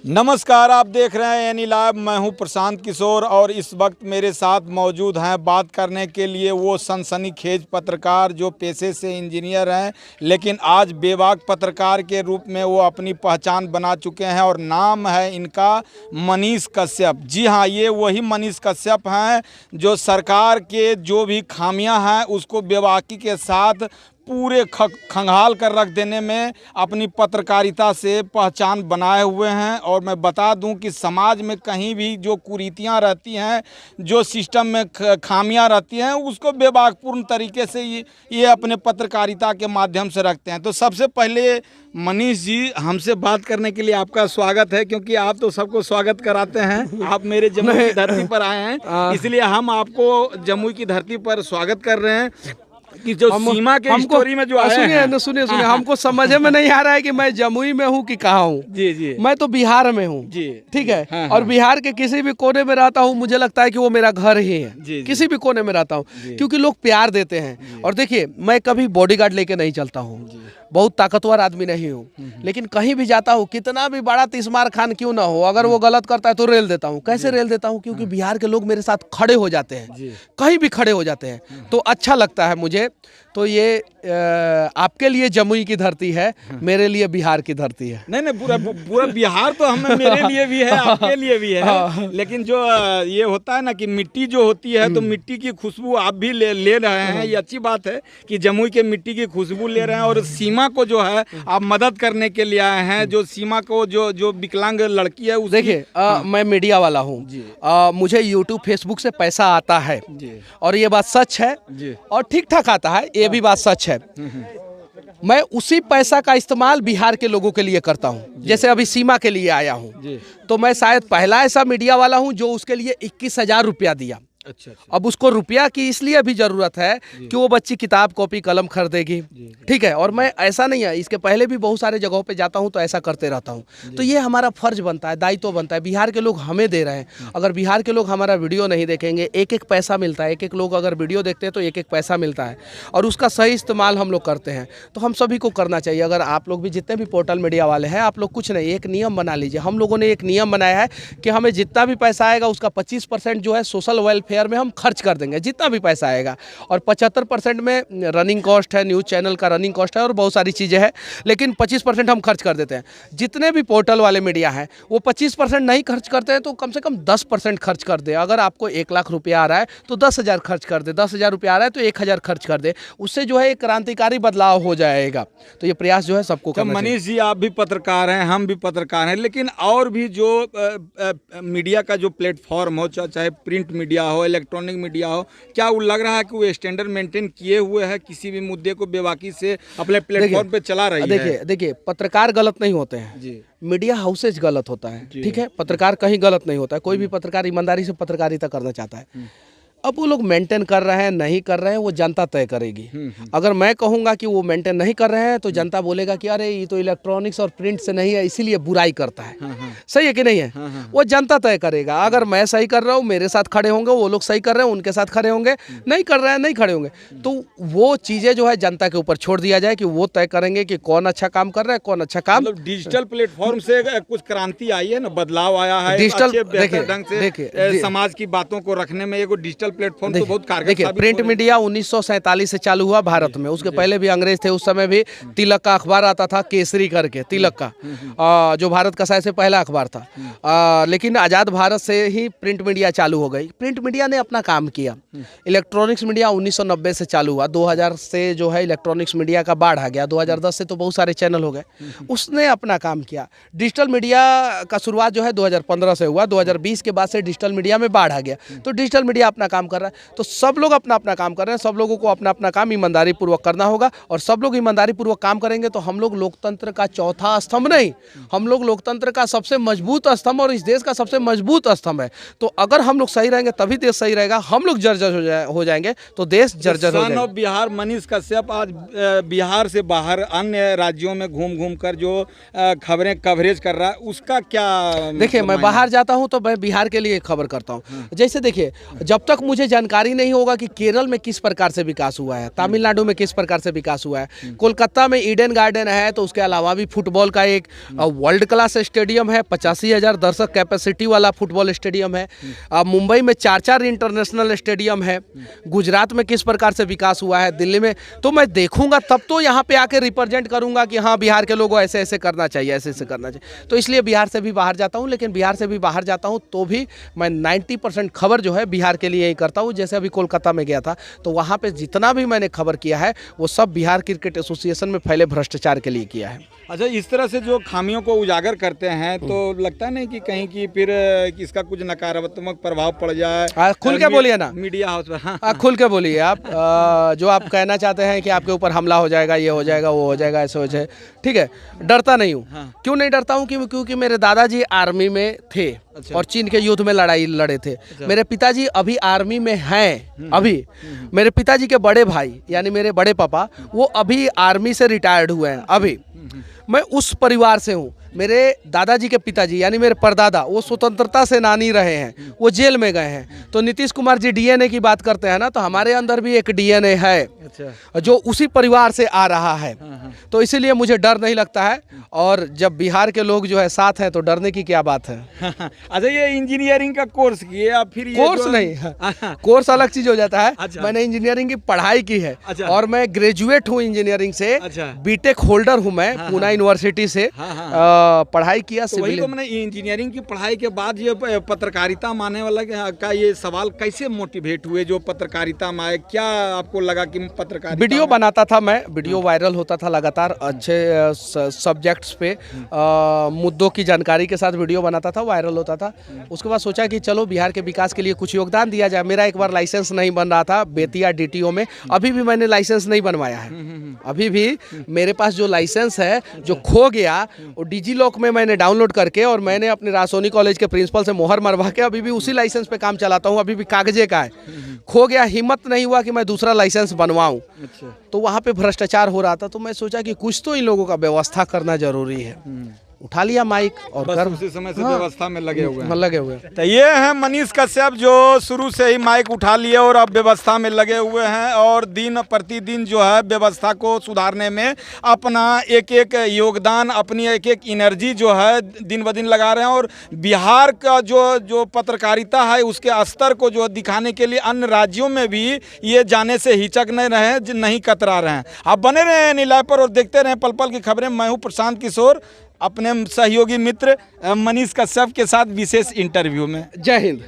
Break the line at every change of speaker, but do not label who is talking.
नमस्कार, आप देख रहे हैं एनी लाइव। मैं हूं प्रशांत किशोर और इस वक्त मेरे साथ मौजूद हैं बात करने के लिए वो सनसनीखेज पत्रकार जो पेशे से इंजीनियर हैं, लेकिन आज बेबाक पत्रकार के रूप में वो अपनी पहचान बना चुके हैं और नाम है इनका मनीष कश्यप। जी हाँ, ये वही मनीष कश्यप हैं जो सरकार के जो भी खामियां हैं उसको बेबाकी के साथ पूरे खंगाल कर रख देने में अपनी पत्रकारिता से पहचान बनाए हुए हैं। और मैं बता दूं कि समाज में कहीं भी जो कुरीतियां रहती हैं, जो सिस्टम में खामियां रहती हैं, उसको बेबाकपूर्ण तरीके से ये अपने पत्रकारिता के माध्यम से रखते हैं। तो सबसे पहले मनीष जी, हमसे बात करने के लिए आपका स्वागत है, क्योंकि आप तो सबको स्वागत कराते हैं। आप मेरे जमुई की धरती पर आए हैं, इसलिए हम आपको जमुई की धरती पर स्वागत कर रहे हैं कि जो सीमा के स्टोरी में जो आया है।
सुनिए हमको समझ में नहीं आ रहा है कि मैं जमुई में हूँ कि कहाँ हूँ।
जी जी,
मैं तो बिहार में हूँ। ठीक है। हाँ, और बिहार के किसी भी कोने में रहता हूँ, मुझे लगता है कि वो मेरा घर ही है। जी, किसी भी कोने में रहता हूँ, क्योंकि लोग प्यार देते हैं। और देखिए, मैं कभी बॉडीगार्ड लेके नहीं चलता हूँ, बहुत ताकतवर आदमी नहीं हूँ, लेकिन कहीं भी जाता हूँ, कितना भी बड़ा तिस्मार खान क्यों ना हो, अगर वो गलत करता है तो रेल देता हूँ। कैसे रेल देता हूँ? क्योंकि बिहार के लोग मेरे साथ खड़े हो जाते हैं, कहीं भी खड़े हो जाते हैं, तो अच्छा लगता है मुझे। तो ये आपके लिए जमुई की धरती है, मेरे लिए बिहार की धरती है।
नहीं, पूरा बिहार तो हमें मेरे लिए भी है, आपके लिए भी है। लेकिन जो ये होता है ना कि मिट्टी जो होती है, तो मिट्टी की खुशबू आप भी ले रहे हैं। ये अच्छी बात है कि जमुई के मिट्टी की खुशबू ले रहे हैं। और सीमा को जो है आप मदद करने के लिए आए हैं, जो सीमा को जो विकलांग लड़की है।
देखिए, मैं मीडिया वाला हूँ, मुझे यूट्यूब फेसबुक से पैसा आता है, और ये बात सच है, और ठीक ठाक आता है, ये भी बात सच है। मैं उसी पैसा का इस्तेमाल बिहार के लोगों के लिए करता हूं। जैसे अभी सीमा के लिए आया हूं, तो मैं शायद पहला ऐसा मीडिया वाला हूं जो उसके लिए 21,000 रुपया दिया। अच्छा। अब उसको रुपया की इसलिए भी जरूरत है कि वो बच्ची किताब कॉपी कलम खरीदेगी। ठीक है। और मैं ऐसा नहीं है, इसके पहले भी बहुत सारे जगहों पे जाता हूं तो ऐसा करते रहता हूं। तो ये हमारा फर्ज बनता है, दायित्व बनता है। बिहार के लोग हमें दे रहे हैं, अगर बिहार के लोग हमारा वीडियो नहीं देखेंगे, एक एक पैसा मिलता है। एक लोग अगर वीडियो देखते हैं तो एक एक पैसा मिलता है, और उसका सही इस्तेमाल हम लोग करते हैं। तो हम सभी को करना चाहिए। अगर आप लोग भी, जितने भी पोर्टल मीडिया वाले हैं, आप लोग कुछ नहीं, एक नियम बना लीजिए। हम लोगों ने एक नियम बनाया है कि हमें जितना भी पैसा आएगा उसका 25% जो है सोशल वेलफेयर में हम खर्च कर देंगे, जितना भी पैसा आएगा। और 75% में रनिंग कॉस्ट है, न्यूज़ चैनल का रनिंग कॉस्ट है, और बहुत सारी चीज़ें हैं, लेकिन 25% हम खर्च कर देते हैं। जितने भी पोर्टल वाले मीडिया हैं वो 25% नहीं खर्च करते हैं, तो कम से कम 10% खर्च कर दे। अगर आपको 1 लाख रुपया आ रहा है तो 10,000 खर्च कर दे, 10,000 रुपया आ रहा है तो 1,000 खर्च कर दे। उससे जो है एक क्रांतिकारी बदलाव हो जाएगा। तो ये प्रयास जो है सबको करना चाहिए।
मनीष जी, आप भी पत्रकार हैं, हम भी पत्रकार हैं, लेकिन और भी जो मीडिया का जो प्लेटफॉर्म हो, चाहे प्रिंट मीडिया हो, इलेक्ट्रॉनिक मीडिया हो, क्या वो लग रहा है कि वो स्टैंडर्ड मेंटेन किए हुए है, किसी भी मुद्दे को बेबाकी से अपने प्लेटफॉर्म पे चला रही है?
देखिए, पत्रकार गलत नहीं होते हैं जी, मीडिया हाउसेज गलत होता है। ठीक है, पत्रकार कहीं गलत नहीं होता है। कोई भी पत्रकार ईमानदारी से पत्रकारिता करना चाहता है। अब वो लोग मेंटेन कर रहे हैं नहीं कर रहे हैं, वो जनता तय करेगी। अगर मैं कहूँगा कि वो मेंटेन नहीं कर रहे हैं तो जनता बोलेगा कि अरे ये तो इलेक्ट्रॉनिक्स और प्रिंट से नहीं है, इसीलिए बुराई करता है। सही है कि नहीं है? वो जनता तय करेगा। अगर मैं सही कर रहा हूँ, मेरे साथ खड़े होंगे, वो लोग सही कर रहे हैं, उनके साथ खड़े होंगे, नहीं कर रहे हैं, नहीं खड़े होंगे। तो वो चीज़ें जो है जनता के ऊपर छोड़ दिया जाए कि वो तय करेंगे कि कौन अच्छा काम कर रहा है, कौन अच्छा काम।
डिजिटल प्लेटफॉर्म से कुछ क्रांति आई है ना, बदलाव आया है डिजिटल ढंग से समाज की बातों को रखने में। एक डिजिटल प्लेटफॉर्म तो बहुत कारगर।
देखिए, प्रिंट मीडिया 1947 से चालू हुआ भारत में। उसके पहले भी अंग्रेज थे, उस समय भी तिलक का अखबार आता था, केसरी करके, तिलक का, जो भारत का शायद से पहला अखबार था। लेकिन आज़ाद भारत से ही प्रिंट मीडिया चालू हो गई। प्रिंट मीडिया ने अपना काम किया। इलेक्ट्रॉनिक्स मीडिया 1990 से चालू हुआ। 2000 से जो है इलेक्ट्रॉनिक्स मीडिया का बाढ़ आ गया। 2010 से तो बहुत सारे चैनल हो गए, उसने अपना काम किया। डिजिटल मीडिया का शुरुआत जो है 2015 से हुआ। 2020 के बाद से डिजिटल मीडिया में बाढ़ आ गया। तो डिजिटल मीडिया अपना काम कर रहा है। तो सब लोग अपना अपना काम कर रहे हैं। सब लोगों को अपना अपना काम ईमानदारी पूर्वक करना होगा, और सब लोग ईमानदारी पूर्वक काम करेंगे तो हम लोग लोकतंत्र का चौथा स्तंभ नहीं, हम लोग लोकतंत्र का सबसे मजबूत स्तंभ और इस देश का सबसे मजबूत स्तंभ है। तो अगर हम लोग सही रहेंगे तभी देश सही रहेगा। हम लोग जर्जर हो जाएंगे तो देश जर्जर हो जाएगा।
बिहार मनीष कश्यप आज बिहार से बाहर अन्य राज्यों में घूम घूम कर जो खबरें कवरेज कर रहा है, उसका क्या?
देखिए, मैं बाहर जाता हूँ तो मैं बिहार के लिए खबर करता हूँ। जैसे देखिए, जब तक मुझे जानकारी नहीं होगा कि केरल में किस प्रकार से विकास हुआ है, तमिलनाडु में किस प्रकार से विकास हुआ है। कोलकाता में ईडन गार्डन है, तो उसके अलावा भी फुटबॉल का एक वर्ल्ड क्लास स्टेडियम है, 85,000 दर्शक कैपेसिटी वाला फुटबॉल स्टेडियम है। मुंबई में 4 इंटरनेशनल स्टेडियम है। गुजरात में किस प्रकार से विकास हुआ है, दिल्ली में। तो मैं देखूंगा तब तो यहाँ पे आके रिप्रेजेंट करूंगा कि हाँ बिहार के लोगों ऐसे ऐसे करना चाहिए, ऐसे ऐसे करना चाहिए। तो इसलिए बिहार से भी बाहर जाता हूँ, लेकिन बिहार से भी बाहर जाता हूँ तो भी मैं 90% खबर जो है बिहार के लिए ही करता हूँ। जैसे अभी कोलकाता में गया था तो वहाँ पे जितना भी मैंने खबर किया है वो सब बिहार क्रिकेट एसोसिएशन में फैले भ्रष्टाचार के लिए किया है।
अच्छा, इस तरह से जो खामियों को उजागर करते हैं तो लगता नहीं कि कहीं की फिर इसका कुछ नकारात्मक प्रभाव पड़ जाए?
खुल के बोलिए ना,
मीडिया हाउस पर।
खुल के बोलिए आप। जो आप कहना चाहते हैं कि आपके ऊपर हमला हो जाएगा, ये हो जाएगा, वो हो जाएगा, ऐसे हो जाए, ठीक है, डरता नहीं हूँ। क्यों नहीं डरता हूँ? क्योंकि मेरे दादाजी आर्मी में थे और चीन के युद्ध में लड़ाई लड़े थे। मेरे पिताजी अभी आर्मी में हैं। अभी मेरे पिताजी के बड़े भाई यानी मेरे बड़े पापा वो अभी आर्मी से रिटायर्ड हुए हैं। अभी मैं उस परिवार से हूँ। मेरे दादाजी के पिताजी यानी मेरे परदादा वो स्वतंत्रता सेनानी रहे हैं, वो जेल में गए हैं। तो नीतीश कुमार जी डीएनए की बात करते हैं ना, तो हमारे अंदर भी एक डीएनए है जो उसी परिवार से आ रहा है। तो इसीलिए मुझे डर नहीं लगता है। और जब बिहार के लोग जो है साथ हैं तो डरने की क्या बात है।
अच्छा, ये इंजीनियरिंग का कोर्स किए या फिर ये
कोर्स नहीं, कोर्स अलग चीज हो जाता है।
अच्छा।
मैंने इंजीनियरिंग की पढ़ाई की है।
अच्छा।
और मैं ग्रेजुएट हूँ इंजीनियरिंग से।
अच्छा।
बीटेक होल्डर हूँ मैं पूना यूनिवर्सिटी से। पढ़ाई किया
तो वही तो मैंने इंजीनियरिंग की पढ़ाई के बाद ये पत्रकारिता माने वाला का ये सवाल कैसे मोटिवेट हुए जो पत्रकारिता में आए? क्या आपको लगा कि पत्रकारिता?
वीडियो बनाता था मैं, वीडियो वायरल होता था लगातार अच्छे सब्जेक्ट्स पे, मुद्दों की जानकारी के साथ वीडियो बनाता था, वायरल होता था। उसके बाद सोचा कि चलो बिहार के विकास के लिए कुछ योगदान दिया जाए। मेरा एक बार लाइसेंस नहीं बन रहा था बेतिया डीटीओ में, अभी भी मैंने लाइसेंस नहीं बनवाया है। अभी भी मेरे पास जो लाइसेंस है जो खो गया वो डिजी लॉक में मैंने डाउनलोड करके और मैंने अपने रासोनी कॉलेज के प्रिंसिपल से मोहर मरवा के अभी भी उसी लाइसेंस पे काम चलाता हूँ। अभी भी कागजे का है, खो गया, हिम्मत नहीं हुआ कि मैं दूसरा लाइसेंस बनवाऊं।
अच्छा।
तो वहाँ पे भ्रष्टाचार हो रहा था, तो मैं सोचा कि कुछ तो इन लोगों का व्यवस्था करना जरूरी है। उठा लिया माइक और
बस उसी समय से व्यवस्था में लगे हुए हैं। तो ये हैं मनीष कश्यप जो शुरू से ही माइक उठा लिए और अब व्यवस्था में लगे हुए हैं और दिन प्रतिदिन जो है व्यवस्था को सुधारने में अपना एक एक योगदान, अपनी एक एक एनर्जी जो है दिन ब दिन लगा रहे हैं। और बिहार का जो पत्रकारिता है उसके स्तर को जो दिखाने के लिए अन्य राज्यों में भी ये जाने से हिचक नहीं रहे हैं, नहीं कतरा रहे हैं। आप बने रहें नीलाय पर और देखते रहें पल पल की खबरें। मैं हूँ प्रशांत किशोर अपने सहयोगी मित्र मनीष कश्यप के साथ विशेष इंटरव्यू में।
जय हिंद।